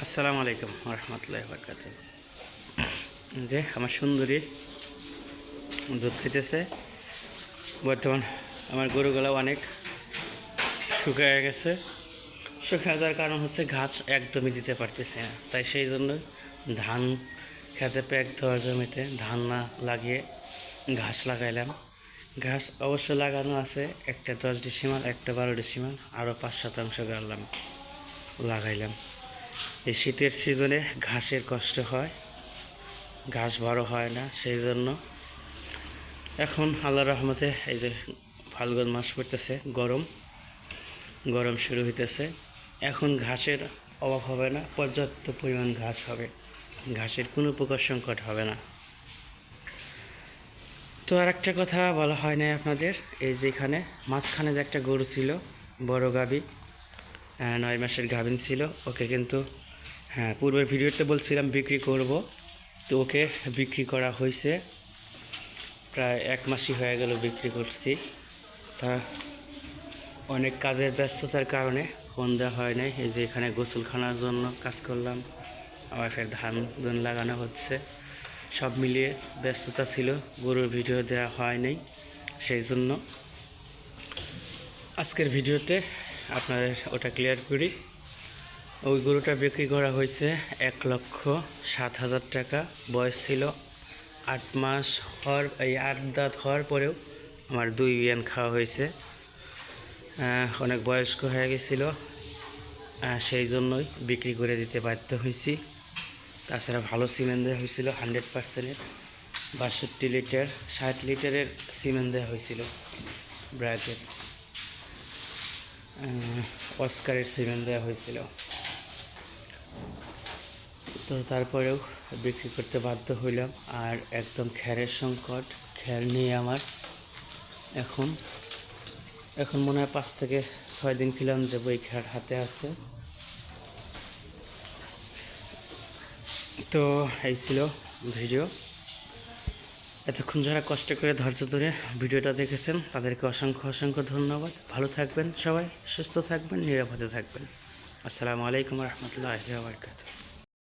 আসসালামু আলাইকুম রহমতুল্লাহি বরকাত। যে আমার সুন্দরী দুধ খেতেছে। বর্তমান আমার গরুগুলো অনেক শুকিয়ে গেছে। শুকিয়ে যাওয়ার কারণ হচ্ছে ঘাস একদমই দিতে পারতেছে না, তাই সেই জন্য ধান খেতে প্যাক দেওয়ার জমিতে ধান না লাগিয়ে ঘাস লাগাইলাম। ঘাস অবশ্য লাগানো আছে, একটা 10 ডিসিমাল, একটা 12 ডিসিমাল, আরও 5 শতাংশ লাগাইলাম। এই শীতের সিজনে ঘাসের কষ্ট হয়, ঘাস বড় হয় না, সেই জন্য এখন আল্লাহর রহমতে এই যে ফাল্গুন মাস পড়তেছে, গরম শুরু হইতেছে। এখন ঘাসের অভাব হবে না, পর্যাপ্ত পরিমাণ ঘাস হবে, ঘাসের কোনো প্রকার সংকট হবে না। তো আর একটা কথা বলা হয় না আপনাদের, এই যে এখানে মাঝখানে যে একটা গরু ছিল, বড় গাভী, 9 মাসের গাভিন ছিল, ওকে কিন্তু পূর্বের ভিডিওতে বলছিলাম বিক্রি করব, তো ওকে বিক্রি করা হয়েছে। প্রায় 1 মাসই হয়ে গেল বিক্রি করছি। তা অনেক কাজের ব্যস্ততার কারণে ফোন দেওয়া হয় নাই। এই যে এখানে গোসলখানার জন্য কাজ করলাম, আবার ফের ধান লাগানো হচ্ছে, সব মিলিয়ে ব্যস্ততা ছিল, গরুর ভিডিও দেওয়া হয় নাই। সেই জন্য আজকের ভিডিওতে আপনাদের ওটা ক্লিয়ার করি। ওই গরুটা বিক্রি করা হয়েছে 1,07,000 টাকা। বয়স ছিল 8 মাস হওয়ার, এই 8 দাঁত হওয়ার পরেও আমার 2 বিয়ান খাওয়া হয়েছে। অনেক বয়স্ক হয়ে গেছিলো, সেই জন্যই বিক্রি করে দিতে বাধ্য হয়েছি। তাছাড়া ভালো সিমেন্ট দেওয়া হয়েছিল 100%-এর, 62 লিটার 60 লিটারের সিমেন্ট দেওয়া হয়েছিল, ব্র্যাকের অস্কারের সিমেন্ট দেওয়া হয়েছিল। তো তারপরেও বিক্রি করতে বাধ্য হইলাম। আর একদম খ্যারের সংকট, খ্যার নিয়ে আমার এখন মনে হয় 5 থেকে 6 দিন খিলাম যে বই খ্যার হাতে আছে। তো এই ছিল ভিডিও। এতক্ষণ যারা কষ্ট করে ধৈর্য ধরে ভিডিওটা দেখেছেন তাদেরকে অসংখ্য ধন্যবাদ। ভালো থাকবেন সবাই, সুস্থ থাকবেন, নিরাপদে থাকবেন। আসসালামু আলাইকুম রহমতুল্লাহি ওয়া বারাকাতুহু।